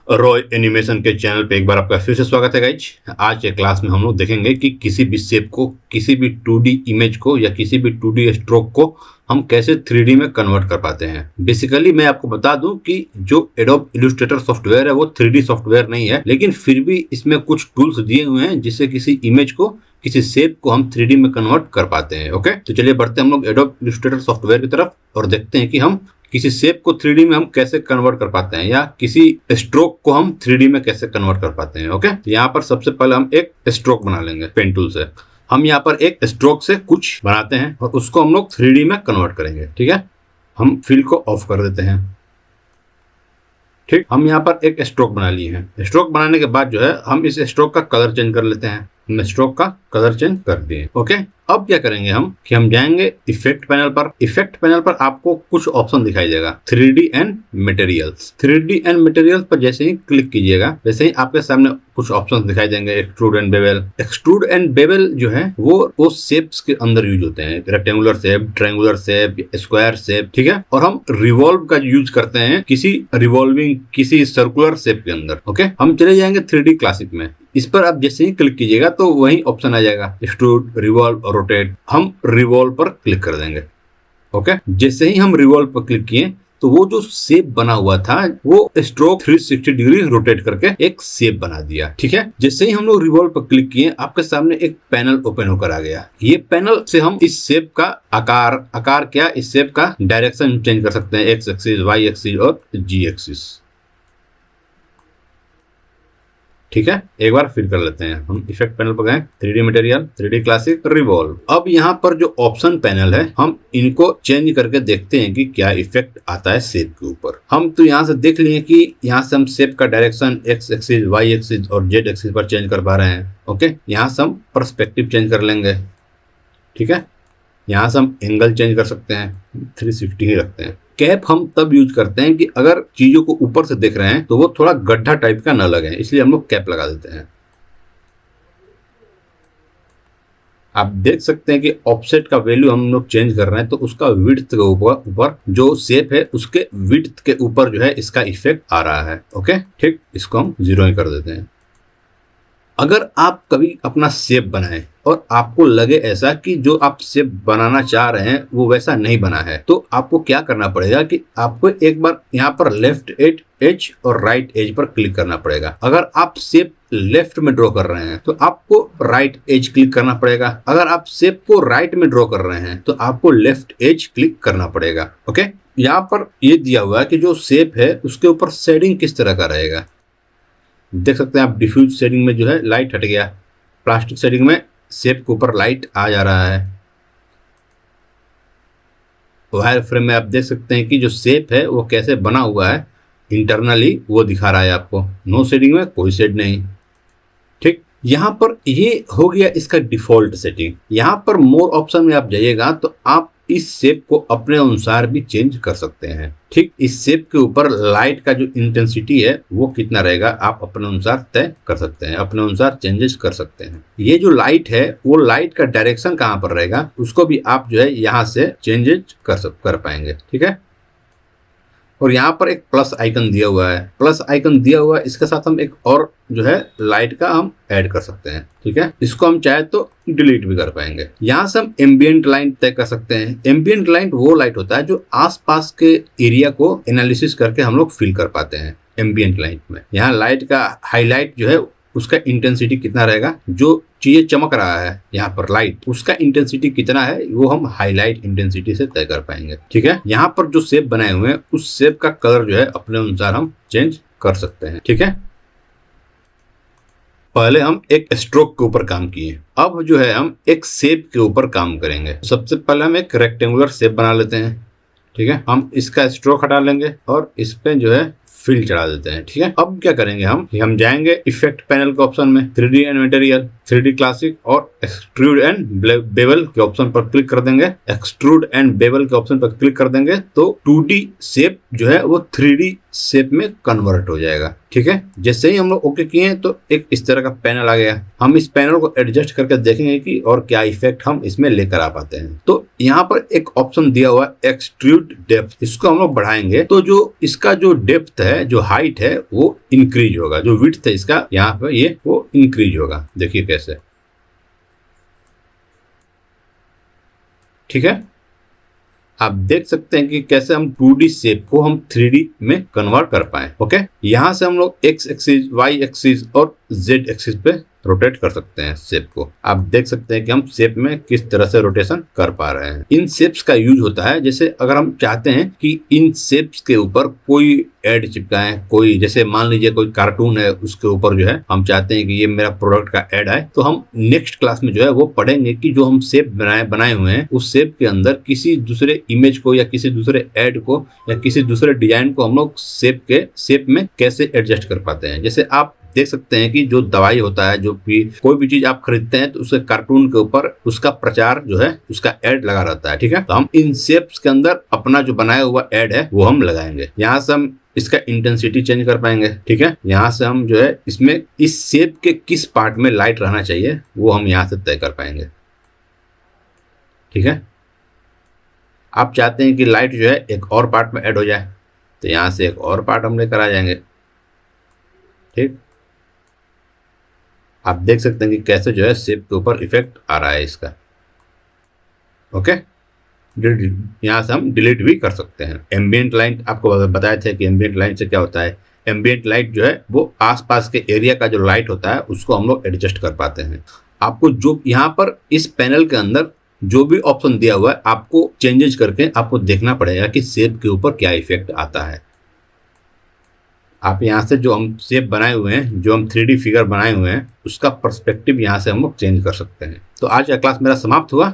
Roy animation के channel पे एक बार आपका फिर से स्वागत है गाइज। आज के क्लास में हम लोग देखेंगे कि किसी भी शेप को, किसी भी 2D इमेज को या किसी भी 2D स्ट्रोक को हम कैसे 3D में कन्वर्ट कर पाते हैं। बेसिकली मैं आपको बता दूं कि जो एडोब इलस्ट्रेटर सॉफ्टवेयर है वो 3D सॉफ्टवेयर नहीं है, लेकिन फिर भी इसमें कुछ टूल्स दिए हुए हैं जिससे किसी इमेज को, किसी शेप को हम 3D में कन्वर्ट कर पाते हैं। ओके, तो चलिए बढ़ते हैं हम लोग एडोब इलस्ट्रेटर सॉफ्टवेयर की तरफ और देखते हैं कि हम किसी शेप को 3D में हम कैसे कन्वर्ट कर पाते हैं या किसी स्ट्रोक को हम 3D में कैसे कन्वर्ट कर पाते हैं। ओके, यहाँ पर सबसे पहले हम एक स्ट्रोक बना लेंगे पेन टूल से। हम यहाँ पर एक स्ट्रोक से कुछ बनाते हैं और उसको हम लोग 3D में कन्वर्ट करेंगे। ठीक है, हम फिल को ऑफ कर देते हैं। ठीक, हम यहाँ पर एक स्ट्रोक बना लिए हैं। स्ट्रोक बनाने के बाद जो है हम इस स्ट्रोक का कलर चेंज कर लेते हैं। हमने स्ट्रोक का कलर चेंज कर दिए। ओके, अब क्या करेंगे हम कि हम जाएंगे इफेक्ट पैनल पर। इफेक्ट पैनल पर आपको कुछ ऑप्शन दिखाई देगा, 3D and materials. 3D and materials पर जैसे ही क्लिक कीजिएगा वैसे ही आपके सामने कुछ ऑप्शन दिखाई देंगे। Extrude and bevel. Extrude and bevel जो है वो शेप्स के अंदर यूज होते हैं, rectangular shape, triangular shape, square shape. ठीक है, और हम रिवॉल्व का यूज करते हैं किसी रिवॉल्विंग, किसी सर्कुलर शेप के अंदर। ओके, हम चले जाएंगे 3D क्लासिक में। इस पर आप जैसे ही क्लिक कीजिएगा तो वही ऑप्शन आ जाएगा, एक्सट्रूड, रिवॉल्व और रोटेट। हम रिवॉल्व पर क्लिक कर देंगे। ओके, जैसे ही हम रिवॉल्व पर क्लिक किए तो वो जो शेप बना हुआ था वो स्ट्रोक 360 डिग्री रोटेट करके एक शेप बना दिया। ठीक है, जैसे ही हम लोग रिवॉल्व पर क्लिक किए आपके सामने एक पैनल ओपन होकर आ गया। ये पैनल से हम इस शेप का आकार क्या, इस शेप का डायरेक्शन चेंज कर सकते हैं, एक्स एक्सिस, वाई एक्सिस और जी एक्सिस। ठीक है, एक बार फिर कर लेते हैं। हम इफेक्ट पैनल पर गए, 3D material, 3D classic, revolve. अब यहाँ पर जो ऑप्शन पैनल है हम इनको चेंज करके देखते हैं कि क्या इफेक्ट आता है शेप के ऊपर। हम तो यहाँ से देख लिए कि यहाँ से हम शेप का direction x axis, y axis और जेड एक्सिस पर चेंज कर पा रहे हैं। ओके, यहाँ से हम पर्सपेक्टिव चेंज कर लेंगे। ठीक है, यहाँ से हम एंगल चेंज कर सकते हैं, 360 ही रखते हैं। कैप हम तब यूज करते हैं कि अगर चीजों को ऊपर से देख रहे हैं तो वो थोड़ा गड्ढा टाइप का ना लगे, इसलिए हम लोग कैप लगा देते हैं। आप देख सकते हैं कि ऑफसेट का वैल्यू हम लोग चेंज कर रहे हैं तो उसका विड्थ के ऊपर जो शेप है उसके विड्थ के ऊपर जो है इसका इफेक्ट आ रहा है। ओके, ठीक, इसको हम 0 ही कर देते हैं। अगर आप कभी अपना शेप बनाएं और आपको लगे ऐसा कि जो आप शेप बनाना चाह रहे हैं वो वैसा नहीं बना है तो आपको क्या करना पड़ेगा कि आपको एक बार यहाँ पर लेफ्ट एज और राइट एज पर क्लिक करना पड़ेगा। अगर आप शेप लेफ्ट में ड्रॉ कर रहे हैं तो आपको राइट एज क्लिक करना पड़ेगा। अगर आप शेप को राइट में ड्रॉ कर रहे हैं तो आपको लेफ्ट एज क्लिक करना पड़ेगा। ओके, यहाँ पर ये दिया हुआ है कि जो शेप है उसके ऊपर शेडिंग किस तरह का रहेगा। देख सकते हैं आप, डिफ्यूज शेडिंग में जो है लाइट हट गया, प्लास्टिक शेडिंग में शेप के ऊपर लाइट आ जा रहा है। वायर फ्रेम में आप देख सकते हैं कि जो शेप है वो कैसे बना हुआ है, इंटरनली वो दिखा रहा है आपको। नो शेडिंग में कोई शेड नहीं। ठीक, यहाँ पर ये हो गया इसका डिफॉल्ट सेटिंग। यहाँ पर मोर ऑप्शन में आप जाइएगा तो आप इस शेप को अपने अनुसार भी चेंज कर सकते हैं। ठीक, इस शेप के ऊपर लाइट का जो इंटेंसिटी है वो कितना रहेगा आप अपने अनुसार तय कर सकते हैं, अपने अनुसार चेंजेस कर सकते हैं। ये जो लाइट है वो लाइट का डायरेक्शन कहाँ पर रहेगा उसको भी आप जो है यहाँ से चेंजेस कर पाएंगे। ठीक है, और यहाँ पर एक प्लस आइकन दिया हुआ है, प्लस आइकन दिया हुआ है, इसके साथ हम एक और जो है लाइट का हम ऐड कर सकते हैं। ठीक है, इसको हम चाहे तो डिलीट भी कर पाएंगे। यहाँ से हम एम्बियंट लाइट तय कर सकते हैं। एम्बियंट लाइट वो लाइट होता है जो आसपास के एरिया को एनालिसिस करके हम लोग फिल कर पाते हैं। एम्बियंट लाइट में यहाँ लाइट का हाईलाइट जो है उसका इंटेंसिटी कितना रहेगा, जो चीजें चमक रहा है यहाँ पर लाइट, उसका इंटेंसिटी कितना है वो हम हाईलाइट इंटेंसिटी से तय कर पाएंगे। ठीक है, यहाँ पर जो शेप बनाए हुए हैं उस शेप का कलर जो है अपने अनुसार हम चेंज कर सकते हैं। ठीक है, पहले हम एक स्ट्रोक के ऊपर काम किए, अब जो है हम एक शेप के ऊपर काम करेंगे। सबसे पहले हम एक रेक्टेंगुलर शेप बना लेते हैं। ठीक है, हम इसका स्ट्रोक हटा लेंगे और इस पे जो है फिल चढ़ा देते हैं। ठीक है, अब क्या करेंगे हम जाएंगे इफेक्ट पैनल के ऑप्शन में, 3D and material, 3D classic और एक्सट्रूड एंड बेवल के ऑप्शन पर क्लिक कर देंगे। एक्सट्रूड एंड बेवल के ऑप्शन पर क्लिक कर देंगे तो 2D शेप जो है वो 3D शेप में कन्वर्ट हो जाएगा। ठीक है, जैसे ही हम लोग ओके किए हैं तो एक इस तरह का पैनल आ गया। हम इस पैनल को एडजस्ट करके देखेंगे कि और क्या इफेक्ट हम इसमें लेकर आ पाते हैं। तो यहाँ पर एक ऑप्शन दिया हुआ है एक्सट्रूड डेप्थ, इसको हम लोग बढ़ाएंगे तो जो इसका जो डेप्थ है, जो हाइट है, वो इंक्रीज होगा। जो विड्थ है इसका यहाँ पर ये वो इंक्रीज होगा। देखिए कैसे, ठीक है। आप देख सकते हैं कि कैसे हम 2D शेप को हम 3D में कन्वर्ट कर पाए। ओके, यहाँ से हम लोग एक्स एक्सिस, वाई एक्सिस और जेड एक्सिस पे रोटेट कर सकते हैं शेप को। आप देख सकते हैं कि हम शेप में किस तरह से रोटेशन कर पा रहे हैं। इन शेप्स का यूज होता है जैसे अगर हम चाहते हैं कि इन शेप्स के ऊपर कोई एड चिपकाएं, कोई जैसे मान लीजिए कोई कार्टून है उसके ऊपर जो है हम चाहते हैं कि ये मेरा प्रोडक्ट का एड आए, तो हम नेक्स्ट क्लास में जो है वो पढ़ेंगे कि जो हम शेप बनाए हुए हैं उस शेप के अंदर किसी दूसरे इमेज को या किसी दूसरे एड को या किसी दूसरे डिजाइन को हम लोग शेप में कैसे एडजस्ट कर पाते हैं। जैसे आप देख सकते हैं कि जो दवाई होता है, जो भी कोई भी चीज आप खरीदते हैं तो उसके कार्टून के ऊपर उसका प्रचार जो है, उसका एड लगा रहता है। ठीक है, तो हम इन शेप्स के अंदर अपना जो बनाया हुआ एड है वो हम लगाएंगे। यहाँ से हम इसका इंटेंसिटी चेंज कर पाएंगे। ठीक है, यहाँ से हम जो है इसमें इस शेप के किस पार्ट में लाइट रहना चाहिए वो हम यहाँ से तय कर पाएंगे। ठीक है, आप चाहते हैं कि लाइट जो है एक और पार्ट में ऐड हो जाए तो यहाँ से एक और पार्ट हम लेकर आ जाएंगे। ठीक, आप देख सकते हैं कि कैसे जो है शेप के ऊपर इफेक्ट आ रहा है इसका। ओके, यहाँ से हम डिलीट भी कर सकते हैं। एम्बिएंट लाइट आपको बताया था कि एम्बिएंट लाइट से क्या होता है। एम्बिएंट लाइट जो है वो आसपास के एरिया का जो लाइट होता है उसको हम लोग एडजस्ट कर पाते हैं। आपको जो यहाँ पर इस पैनल के अंदर जो भी ऑप्शन दिया हुआ है आपको चेंजेस करके आपको देखना पड़ेगा कि शेप के ऊपर क्या इफेक्ट आता है। आप यहाँ से जो हम शेप बनाए हुए हैं, जो हम 3D फिगर बनाए हुए हैं, उसका पर्सपेक्टिव यहाँ से हम लोग चेंज कर सकते हैं। तो आज का क्लास मेरा समाप्त हुआ।